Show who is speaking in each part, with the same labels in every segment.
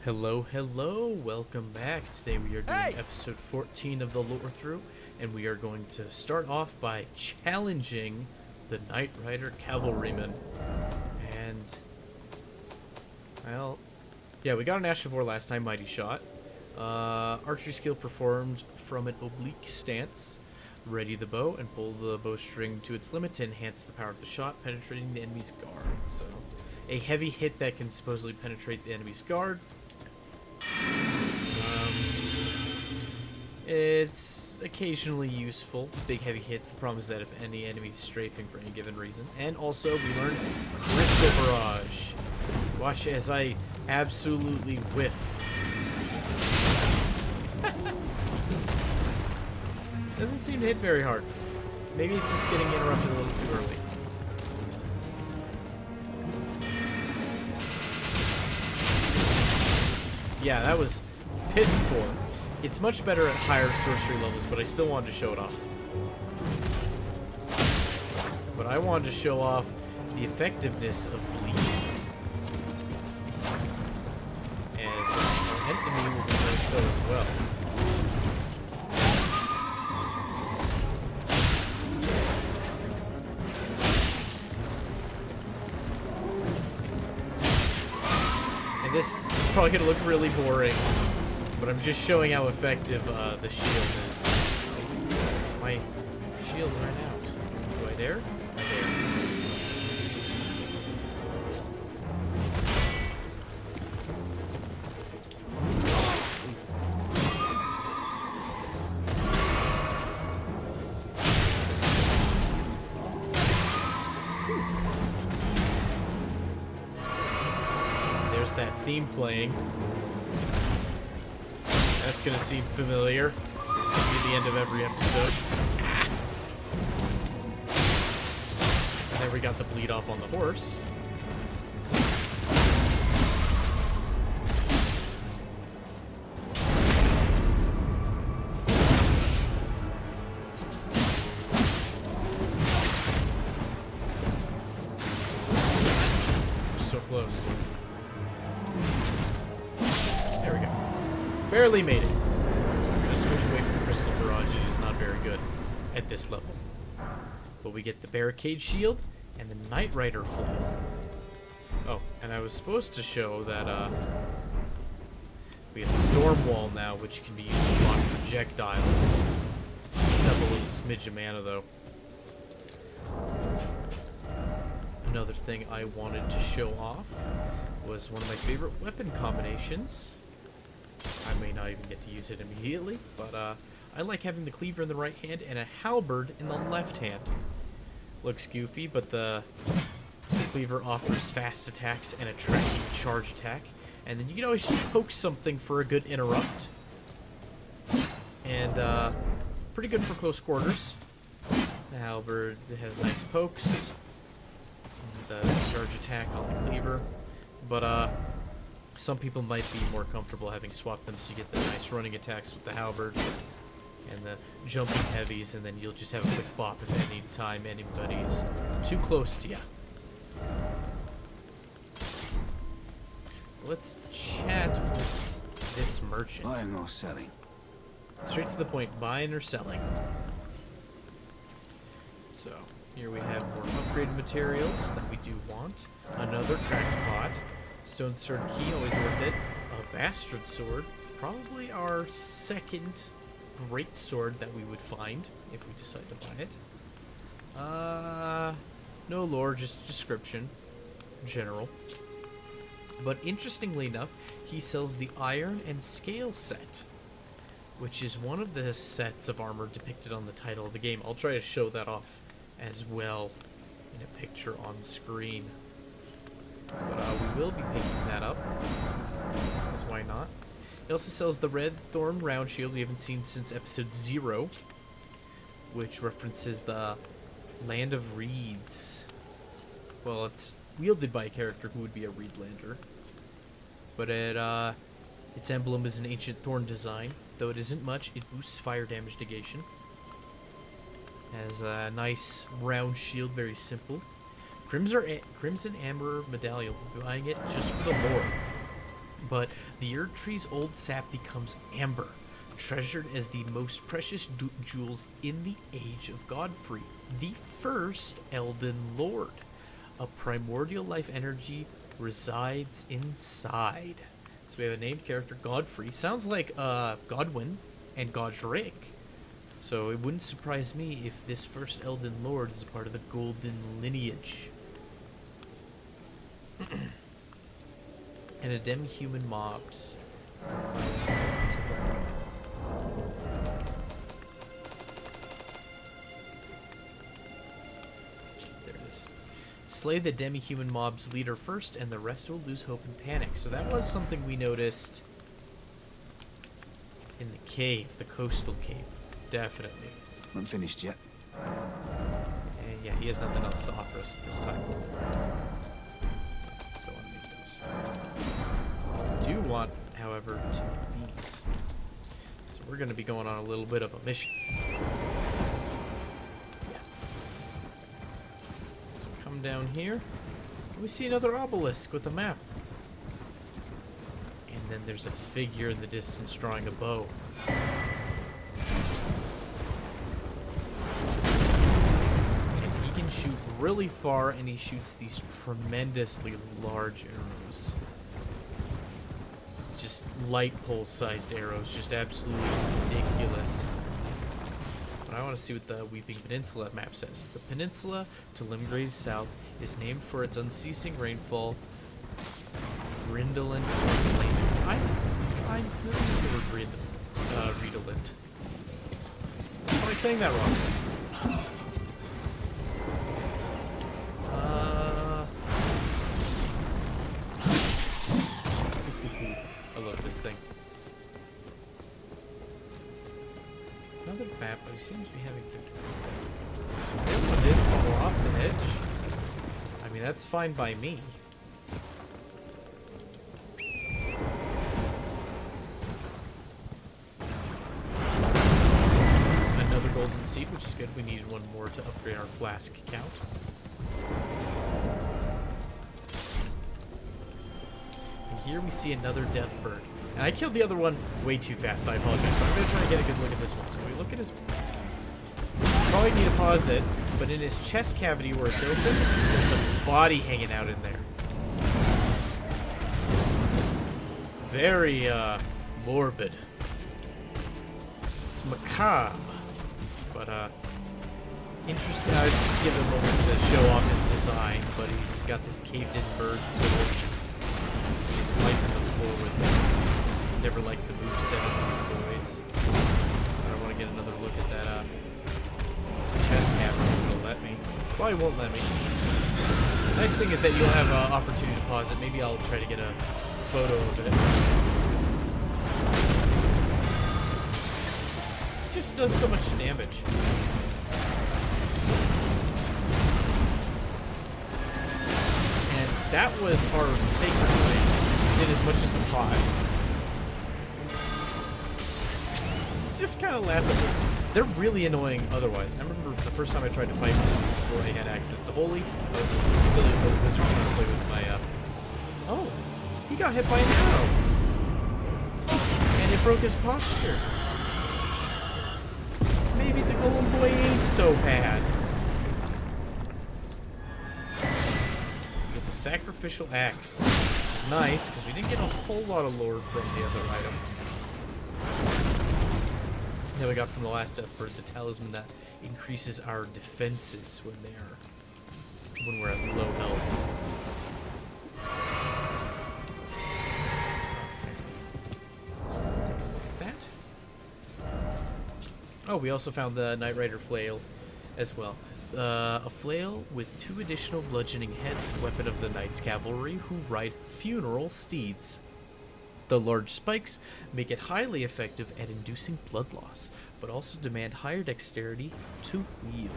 Speaker 1: Hello, hello, welcome back. Today we are doing episode 14 of the Lorethrough, and we are going to start off by challenging the Knight Rider Cavalryman. And, well, yeah, we got an Ash of War last time, Mighty Shot. Archery skill performed from an oblique stance. Ready the bow and pull the bowstring to its limit to enhance the power of the shot, penetrating the enemy's guard. So, a heavy hit that can supposedly penetrate the enemy's guard. It's occasionally useful. Big heavy hits. The problem is that if any enemy is strafing for any given reason. And also, we learned Crystal Barrage. Watch as I absolutely whiff. Doesn't seem to hit very hard. Maybe it keeps getting interrupted a little too early. Yeah, that was piss poor. It's much better at higher sorcery levels, but I still wanted to show it off. But I wanted to show off the effectiveness of bleeds. As an enemy will be doing so as well. And this is probably going to look really boring. But I'm just showing how effective the shield is. My shield ran out. Do I dare? I dare. There's that theme playing. That's gonna seem familiar. It's gonna be the end of every episode. And then we got the bleed off on the horse. So close. There we go. Barely made it. I'm gonna switch away from Crystal Barrage. It is not very good at this level. But we get the Barricade Shield and the Knight Rider Flail. Oh, and I was supposed to show that we have Storm Wall now, which can be used to block projectiles. It's up a little smidge of mana, though. Another thing I wanted to show off was one of my favorite weapon combinations. I may not even get to use it immediately, but I like having the cleaver in the right hand and a halberd in the left hand. Looks goofy, but the cleaver offers fast attacks and a tracking charge attack, and then you can always just poke something for a good interrupt. And pretty good for close quarters. The halberd has nice pokes, and the charge attack on the cleaver, but some people might be more comfortable having swapped them so you get the nice running attacks with the halberd and the jumping heavies, and then you'll just have a quick bop if any time anybody is too close to you. Let's chat with this merchant.
Speaker 2: Buying or selling?
Speaker 1: Straight to the point, buying or selling. So, here we have more upgraded materials that we do want. Another cracked pot. Stone Sword Key, always worth it. A Bastard Sword, probably our second great sword that we would find if we decide to buy it. No lore, just description. General. But interestingly enough, he sells the Iron and Scale set, which is one of the sets of armor depicted on the title of the game. I'll try to show that off as well in a picture on screen. But we will be picking that up, because why not? He also sells the Red Thorn Round Shield we haven't seen since episode 0, which references the Land of Reeds. Well, it's wielded by a character who would be a Reedlander. But its emblem is an ancient thorn design. Though it isn't much, it boosts fire damage negation. Has a nice round shield, very Crimson Amber Medallion, buying it just for the lore. But the Erd Tree's old sap becomes amber, treasured as the most precious jewels in the Age of Godfrey, the first Elden Lord. A primordial life energy resides inside. So we have a named character, Godfrey. Sounds like Godwin and Godric. So it wouldn't surprise me if this first Elden Lord is a part of the Golden Lineage. And a demi-human mobs. There it is. Slay the demi-human mob's leader first, and the rest will lose hope and panic. So that was something we noticed in the cave, the coastal cave. Definitely.
Speaker 2: Not finished yet.
Speaker 1: And yeah, he has nothing else to offer us this time. Don't want to make those. I do want, however, to make these. So we're going to be going on a little bit of a mission. Yeah. So come down here. We see another obelisk with a map. And then there's a figure in the distance drawing a bow. Shoot really far, and he shoots these tremendously large arrows. Just light pole-sized arrows, just absolutely ridiculous. But I want to see what the Weeping Peninsula map says. The peninsula to Limgray's south is named for its unceasing rainfall. Redolent plain. I'm familiar with the word redolent. Am I saying that wrong? Thing. Another map, but he seems to be having difficulty. That's okay. The other one did fall off the edge. I mean, that's fine by me. Another golden seed, which is good. We needed one more to upgrade our flask count. And here we see another death bird. And I killed the other one way too fast. I apologize, but I'm going to try to get a good look at this one. So we look at his... Probably need to pause it, but in his chest cavity where it's open, there's a body hanging out in there. Very, morbid. It's macabre. But, interesting. I'd give him a moment to show off his design, but he's got this caved-in bird sword. He's wiping the floor with it. Never liked the moveset of these boys. I want to get another look at that chest cavern if it'll let me. Probably won't let me. Nice thing is that you'll have an opportunity to pause it. Maybe I'll try to get a photo of it. It just does so much damage. And that was our sacred flame. Did as much as the pot. Just kind of laughable. They're really annoying otherwise. I remember the first time I tried to fight them before I had access to Holy. I was a silly little wizard trying to play with my, Oh! He got hit by an arrow! And it broke his posture. Maybe the Golem Boy ain't so bad. With the Sacrificial Axe. Which is nice, because we didn't get a whole lot of lore from the other item. That we got from the last effort, the talisman that increases our defenses when we're at low health. So we'll take a look at that. Oh, we also found the Knight Rider flail as well. A flail with 2 additional bludgeoning heads, weapon of the Knight's Cavalry who ride funeral steeds. The large spikes make it highly effective at inducing blood loss, but also demand higher dexterity to wield.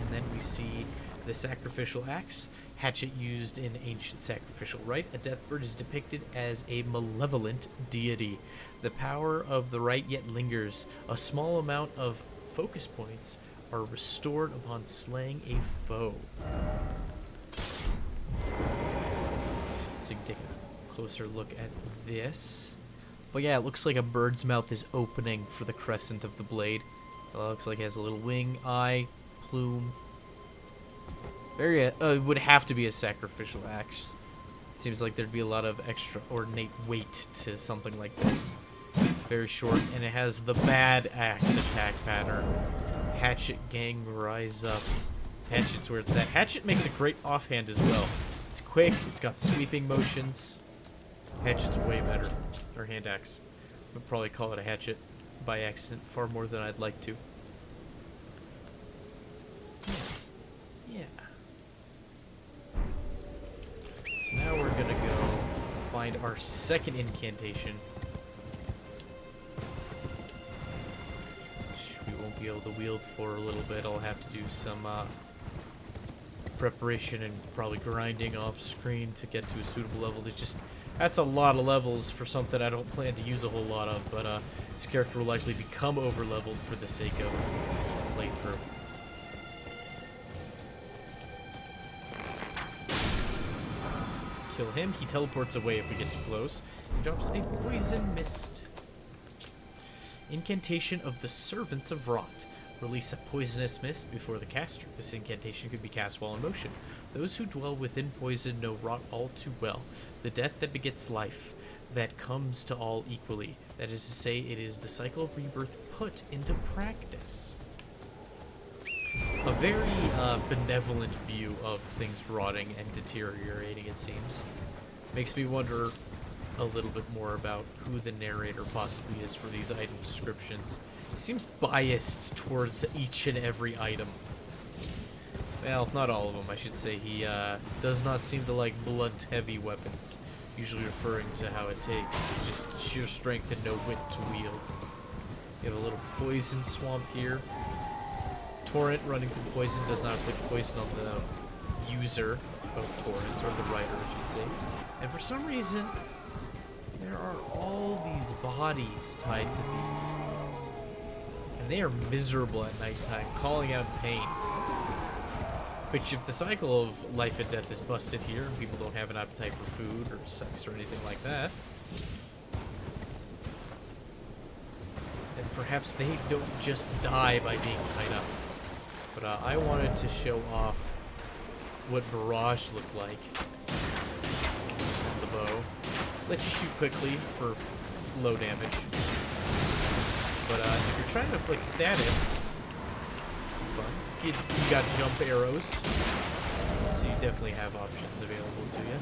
Speaker 1: And then we see the Sacrificial Axe, hatchet used in ancient sacrificial rite. A deathbird is depicted as a malevolent deity. The power of the rite yet lingers. A small amount of focus points are restored upon slaying a foe. So you can take a closer look at this. But yeah, it looks like a bird's mouth is opening for the crescent of the blade. It looks like it has a little wing, eye, plume. Very, it would have to be a sacrificial axe. Seems like there'd be a lot of extra ornate weight to something like this. Very short, and it has the bad axe attack pattern. Hatchet gang, rise up. Hatchet's where it's at. Hatchet makes a great offhand as well. It's quick, it's got sweeping motions. Hatchet's way better. Or hand axe. I'd probably call it a hatchet by accident far more than I'd like to. Yeah. So now we're gonna go find our second incantation. Which we won't be able to wield for a little bit. I'll have to do some preparation and probably grinding off screen to get to a suitable level. That's a lot of levels for something I don't plan to use a whole lot of, but this character will likely become over-leveled for the sake of playthrough. Kill him. He teleports away if we get too close. He drops a poison mist. Incantation of the Servants of Rot. Release a poisonous mist before the caster. This incantation could be cast while in motion. Those who dwell within poison know rot all too well. The death that begets life, that comes to all equally. That is to say, it is the cycle of rebirth put into practice. A very benevolent view of things rotting and deteriorating, it seems. Makes me wonder a little bit more about who the narrator possibly is for these item descriptions. He seems biased towards each and every item. Well, not all of them, I should say. He does not seem to like blunt-heavy weapons, usually referring to how it takes just sheer strength and no wit to wield. You have a little poison swamp here. Torrent running through poison does not inflict poison on the user of Torrent, or the writer, I should say. And for some reason, there are all these bodies tied to these. And they are miserable at nighttime, calling out pain. Which, if the cycle of life and death is busted here, and people don't have an appetite for food or sex or anything like that, then perhaps they don't just die by being tied up. But I wanted to show off what Barrage looked like on the bow. Let you shoot quickly for low damage. But if you're trying to inflict status, fun. You got jump arrows, so you definitely have options available to you.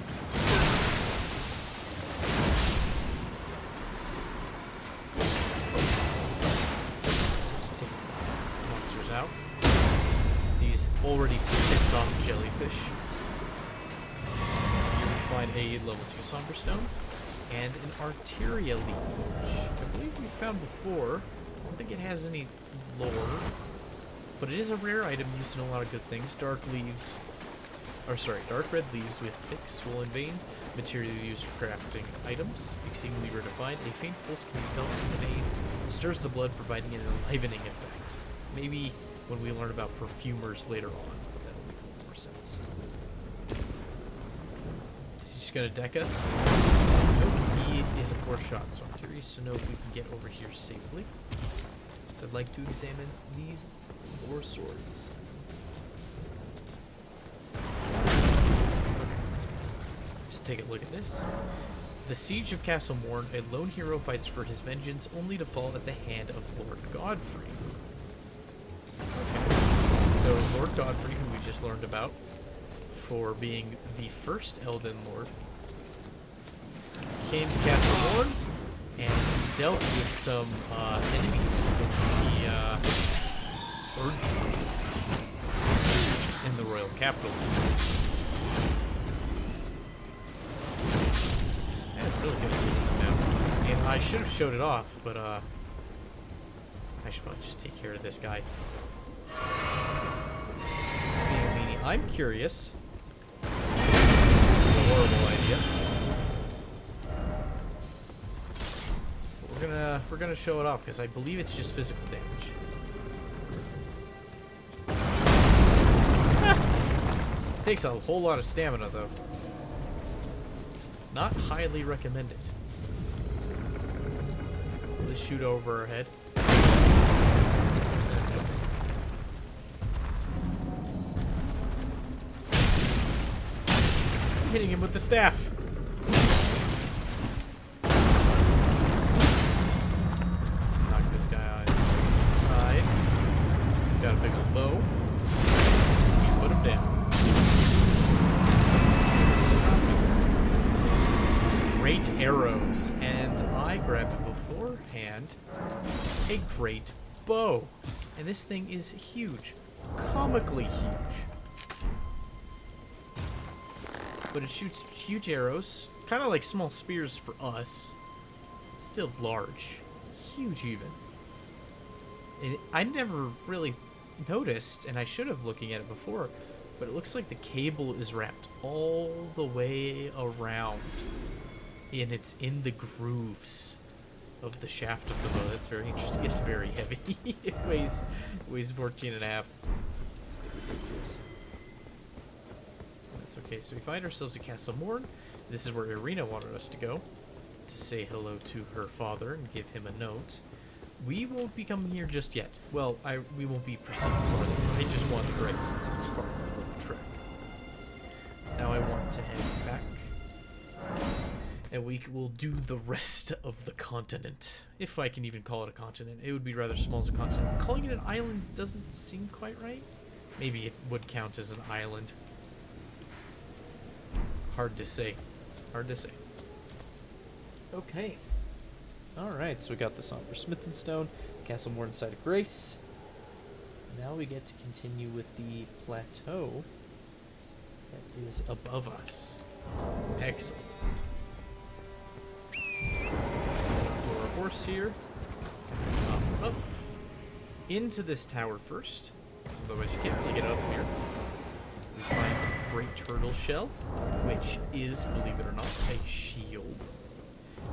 Speaker 1: Just take these monsters out. These already pissed off jellyfish. Find a level 2 Somber Stone and an Arteria Leaf, which I believe we found before. I don't think it has any lore, but it is a rare item used in a lot of good things. Dark red leaves with thick, swollen veins, material used for crafting items. Exceedingly rare to find, a faint pulse can be felt in the veins. It stirs the blood, providing an enlivening effect. Maybe when we learn about perfumers later on, that'll make a little more sense. Is he just gonna deck us? Nope, he is a poor shot, so I'm curious to know if we can get over here safely. So I'd like to examine these war swords. Just take a look at this. The Siege of Castle Morn, a lone hero fights for his vengeance only to fall at the hand of Lord Godfrey. Okay. So Lord Godfrey, who we just learned about for being the first Elden Lord, came to Castle Morn and dealt with some enemies in the in the royal capital. That's really good now. And I should have showed it off, but I should probably just take care of this guy. I'm curious. It's a horrible idea. But we're gonna show it off because I believe it's just physical damage. Takes a whole lot of stamina though. Not highly recommended. Will this shoot over our head? Hitting him with the staff. Knock this guy on his side. He's got a big old bow. Put him down. Great arrows, and I grabbed it beforehand. A great bow, and this thing is huge, comically huge. But it shoots huge arrows, kind of like small spears for us. It's still large, huge even. And I never really noticed, and I should have looking at it before, but it looks like the cable is wrapped all the way around. And it's in the grooves of the shaft of the bow. That's very interesting. It's very heavy. It weighs 14 and a half. It's ridiculous. That's okay. So we find ourselves at Castle Morn. This is where Irina wanted us to go to say hello to her father and give him a note. We won't be coming here just yet. Well, we won't be proceeding further. I just wanted Grace since it was part of my little trek. So now I want to head back. And we will do the rest of the continent. If I can even call it a continent. It would be rather small as a continent. Calling it an island doesn't seem quite right. Maybe it would count as an island. Hard to say. Hard to say. Okay. Alright, so we got the Somber Smithing Stone, Castle Morn Side of Grace. Now we get to continue with the plateau that is above us. Excellent. Our horse here. Up. Into this tower first, because otherwise you can't really get up here. We find a great turtle shell, which is, believe it or not, a shield.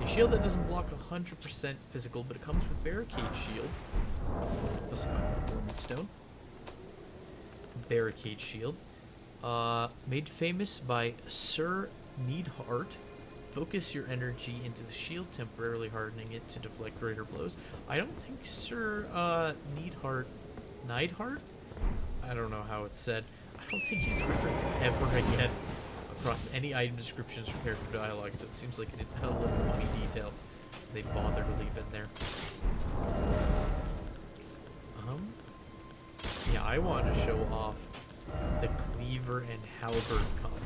Speaker 1: A shield that doesn't block 100% physical, but it comes with barricade shield. Also find the Dormant Stone. Barricade shield. Made famous by Sir Needhart. Focus your energy into the shield, temporarily hardening it to deflect greater blows. I don't think Sir Neidhart? I don't know how it's said. I don't think he's referenced ever again across any item descriptions or character dialogue, so it seems like a little funny detail they bother to leave in there. Yeah, I want to show off the cleaver and halberd combo.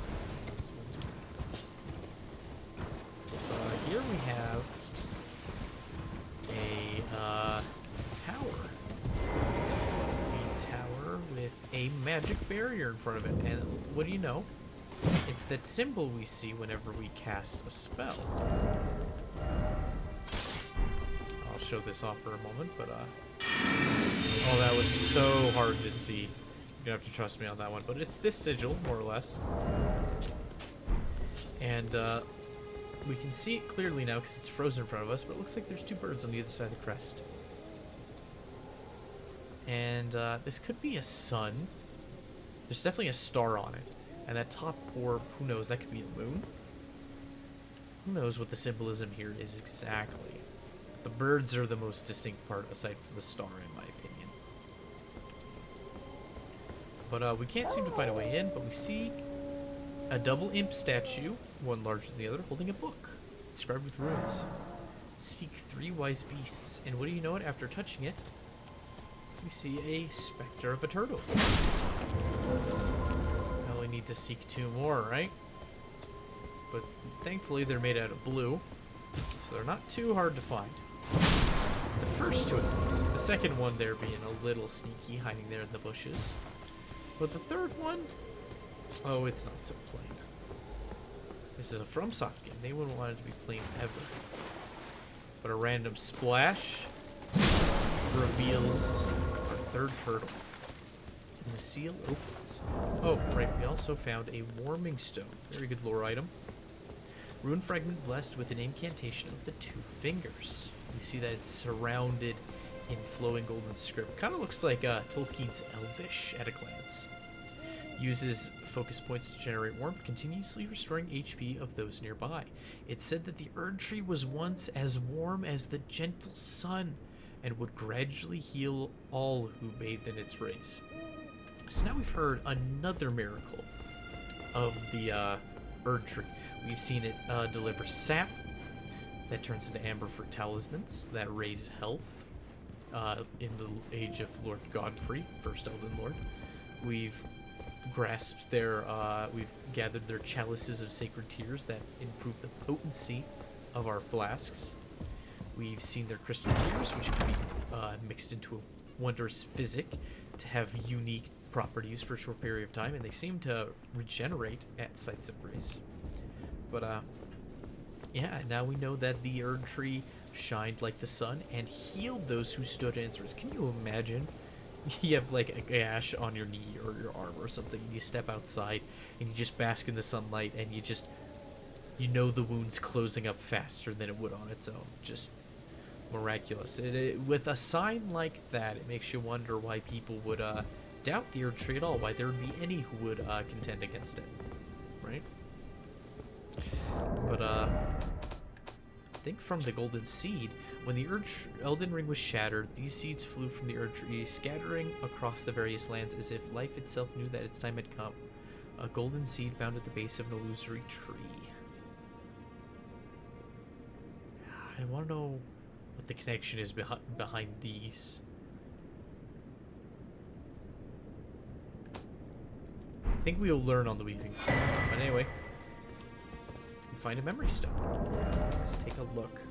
Speaker 1: Here we have a tower. A tower with a magic barrier in front of it. And what do you know? It's that symbol we see whenever we cast a spell. I'll show this off for a moment, but oh, that was so hard to see. You don't have to trust me on that one, but it's this sigil, more or less. And we can see it clearly now because it's frozen in front of us, but it looks like there's two birds on the other side of the crest. And this could be a sun. There's definitely a star on it. And that top orb, who knows, that could be a moon? Who knows what the symbolism here is exactly. The birds are the most distinct part, aside from the star, in my opinion. But we can't seem to find a way in, but we see a double imp statue, one larger than the other, holding a book, inscribed with runes. Seek 3 wise beasts, and what do you know it? After touching it, we see a specter of a turtle. Now we need to seek 2 more, right? But thankfully they're made out of blue, so they're not too hard to find. The first 2 at least. The second one there being a little sneaky, hiding there in the bushes. But the third one, oh, it's not so plain. This is a FromSoft game. They wouldn't want it to be plain ever. But a random splash reveals our 3rd turtle. And the seal opens. Oh, right. We also found a warming stone. Very good lore item. Rune fragment blessed with an incantation of the 2 fingers. We see that it's surrounded in flowing golden script. Kind of looks like Tolkien's Elvish at a glance. Uses focus points to generate warmth, continuously restoring HP of those nearby. It's said that the Erd Tree was once as warm as the gentle sun and would gradually heal all who bathed in its rays. So now we've heard another miracle of the Erd Tree. We've seen it deliver sap that turns into amber for talismans that raise health in the age of Lord Godfrey, first Elden Lord. We've grasped we've gathered their chalices of sacred tears that improve the potency of our flasks. We've seen their crystal tears, which can be mixed into a wondrous physic to have unique properties for a short period of time, and they seem to regenerate at sites of grace. But yeah, now we know that the Erd Tree shined like the sun and healed those who stood in its rays. Can you imagine? You have like a gash on your knee or your arm or something, and you step outside and you just bask in the sunlight, and you know the wound's closing up faster than it would on its own. Just miraculous. With a sign like that, it makes you wonder why people would doubt the Erd Tree at all, why there would be any who would contend against it, right? But I think from the Golden Seed, when the Elden Ring was shattered, these seeds flew from the Erd Tree, scattering across the various lands as if life itself knew that its time had come. A golden seed found at the base of an illusory tree. I want to know what the connection is behind these. I think we'll learn on the Weaving Plains. But anyway, find a memory stone. Let's take a look.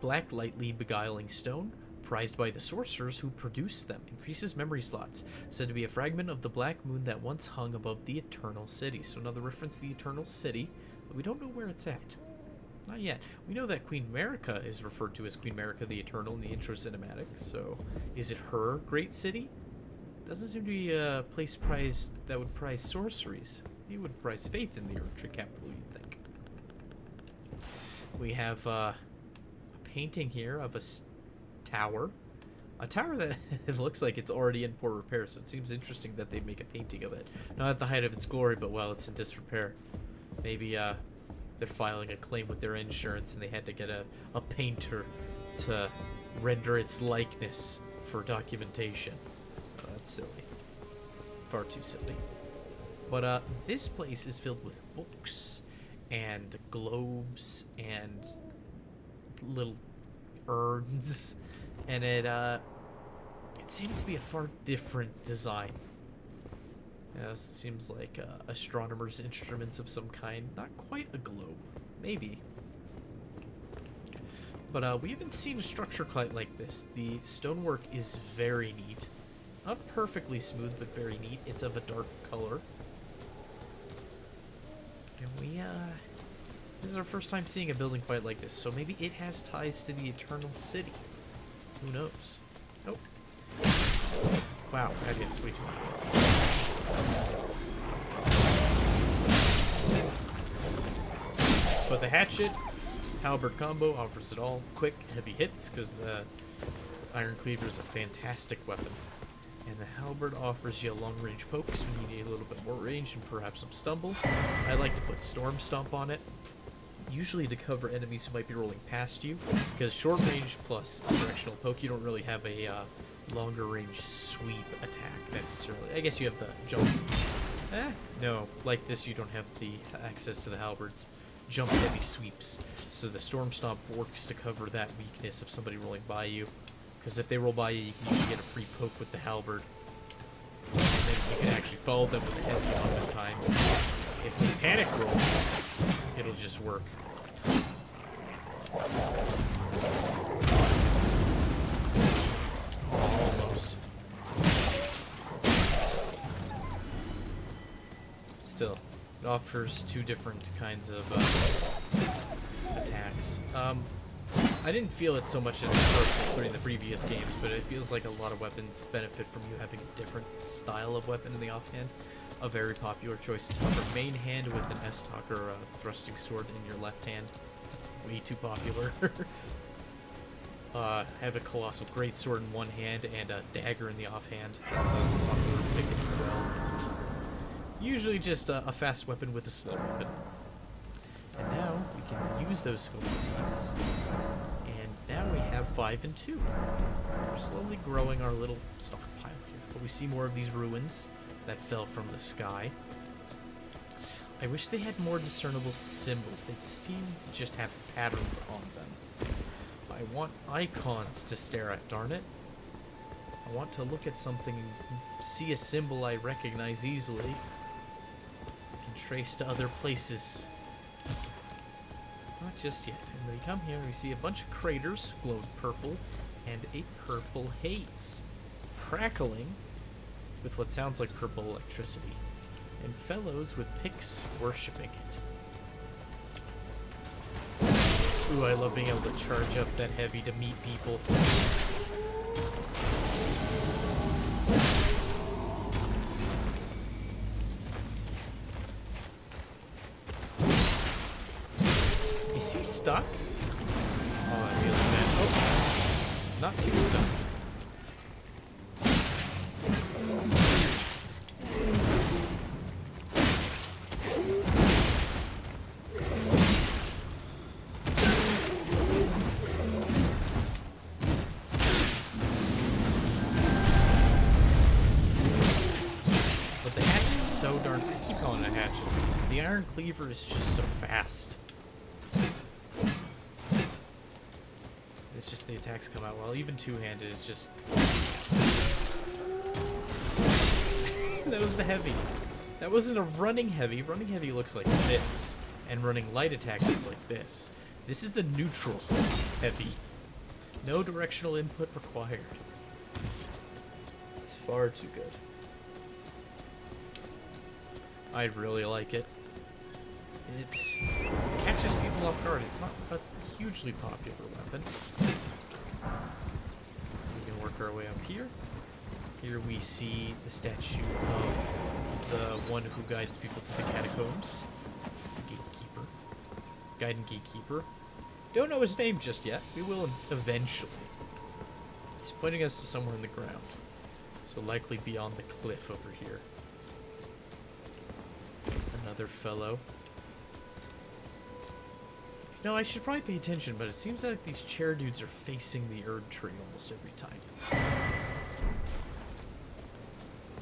Speaker 1: Black, lightly beguiling stone, prized by the sorcerers who produce them, increases memory slots, said to be a fragment of the black moon that once hung above the Eternal City. So another reference to the Eternal City, but we don't know where it's at. Not yet. We know that Queen Marika is referred to as Queen Marika the Eternal in the intro cinematic, so is it her great city? Doesn't seem to be a place prized that would prize sorceries. He would prize faith in the Erd Tree capital, you'd think. We have a painting here of a tower. A tower that it looks like it's already in poor repair, so it seems interesting that they'd make a painting of it. Not at the height of its glory, but while it's in disrepair. Maybe they're filing a claim with their insurance and they had to get a painter to render its likeness for documentation. Oh, that's silly. Far too silly. But this place is filled with books and globes and little urns, and it seems to be a far different design. It seems like astronomers' instruments of some kind. Not quite a globe, maybe. But we haven't seen a structure quite like this. The stonework is very neat. Not perfectly smooth, but very neat. It's of a dark color. And this is our first time seeing a building quite like this, so maybe it has ties to the Eternal City. Who knows? Oh. Wow, that hits way too hard. But the hatchet halberd combo offers it all. Quick, heavy hits, because the Iron Cleaver is a fantastic weapon. And the halberd offers you a long-range pokes when you need a little bit more range and perhaps some stumble. I like to put Storm Stomp on it, usually to cover enemies who might be rolling past you, because short range plus directional poke, you don't really have a longer range sweep attack necessarily. I guess you have the jump. No, like this you don't have the access to the halberds jump heavy sweeps, so the Storm Stomp works to cover that weakness of somebody rolling by you. Because if they roll by you, you can usually get a free poke with the halberd. And then you can actually follow them with a heavy oftentimes. If they panic roll, it'll just work. Almost. Still, it offers two different kinds of attacks. I didn't feel it so much in Dark Souls 3 in the previous games, but it feels like a lot of weapons benefit from you having a different style of weapon in the offhand. A very popular choice is the main hand with an S-Talk or a thrusting sword in your left hand. It's way too popular. Have a colossal greatsword in one hand and a dagger in the offhand. That's a popular lockpick as well. Usually just a fast weapon with a slow weapon. And now we can use those gold seeds. And now we have 5 and 2. We're slowly growing our little stockpile here. But we see more of these ruins that fell from the sky. I wish they had more discernible symbols. They seem to just have patterns on them. I want icons to stare at, darn it. I want to look at something and see a symbol I recognize easily. I can trace to other places. Not just yet. And we come here and we see a bunch of craters glowed purple and a purple haze crackling with what sounds like purple electricity, and fellows with picks worshipping it. Ooh, I love being able to charge up that heavy to meet people. Is he stuck? Oh, I really bad. Oh, not too stuck. So darn, I keep calling it a hatchet. The iron cleaver is just so fast. It's just the attacks come out well. Even two-handed, it's just... That was the heavy. That wasn't a running heavy. Running heavy looks like this. And running light attack looks like this. This is the neutral heavy. No directional input required. It's far too good. I really like it. It catches people off guard. It's not a hugely popular weapon. We can work our way up here. Here we see the statue of the one who guides people to the catacombs. The gatekeeper. Guide and gatekeeper. Don't know his name just yet. We will eventually. He's pointing us to somewhere in the ground. So likely beyond the cliff over here. Another fellow. No, I should probably pay attention, but it seems like these chair dudes are facing the Erd tree almost every time.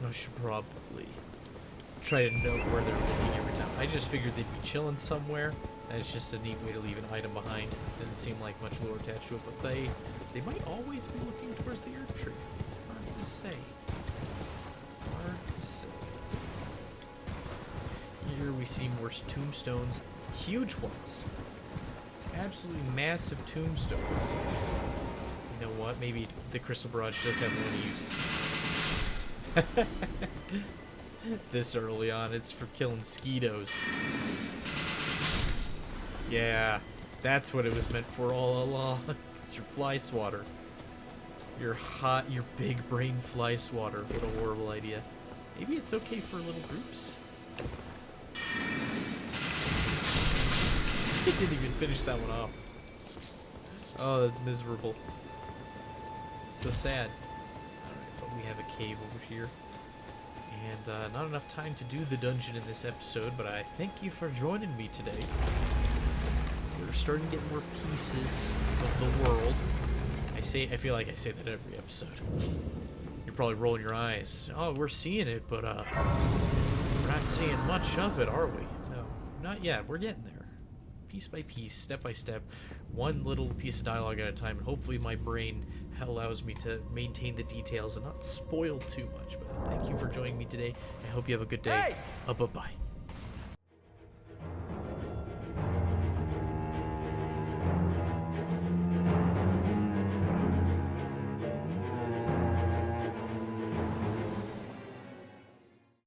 Speaker 1: I should probably try to note where they're looking every time. I just figured they'd be chilling somewhere, and it's just a neat way to leave an item behind. Didn't seem like much lore attached to it, but they might always be looking towards the Erd tree. Hard to say. Hard to say. Here we see more tombstones, huge ones, absolutely massive tombstones. You know what? Maybe the Crystal Barrage does have one use. This early on, it's for killing skeetos. Yeah, that's what it was meant for all along. It's your fly swatter. Your big brain fly swatter. What a horrible idea. Maybe it's okay for little groups. I didn't even finish that one off. Oh, that's miserable. It's so sad. Alright, but we have a cave over here. And not enough time to do the dungeon in this episode, but I thank you for joining me today. We're starting to get more pieces of the world. I feel like I say that every episode. You're probably rolling your eyes. Oh, we're seeing it, but we're not seeing much of it, are we? No, not yet. We're getting there. Piece by piece, step by step, one little piece of dialogue at a time, and hopefully my brain allows me to maintain the details and not spoil too much. But thank you for joining me today. I hope you have a good day. Bye-bye.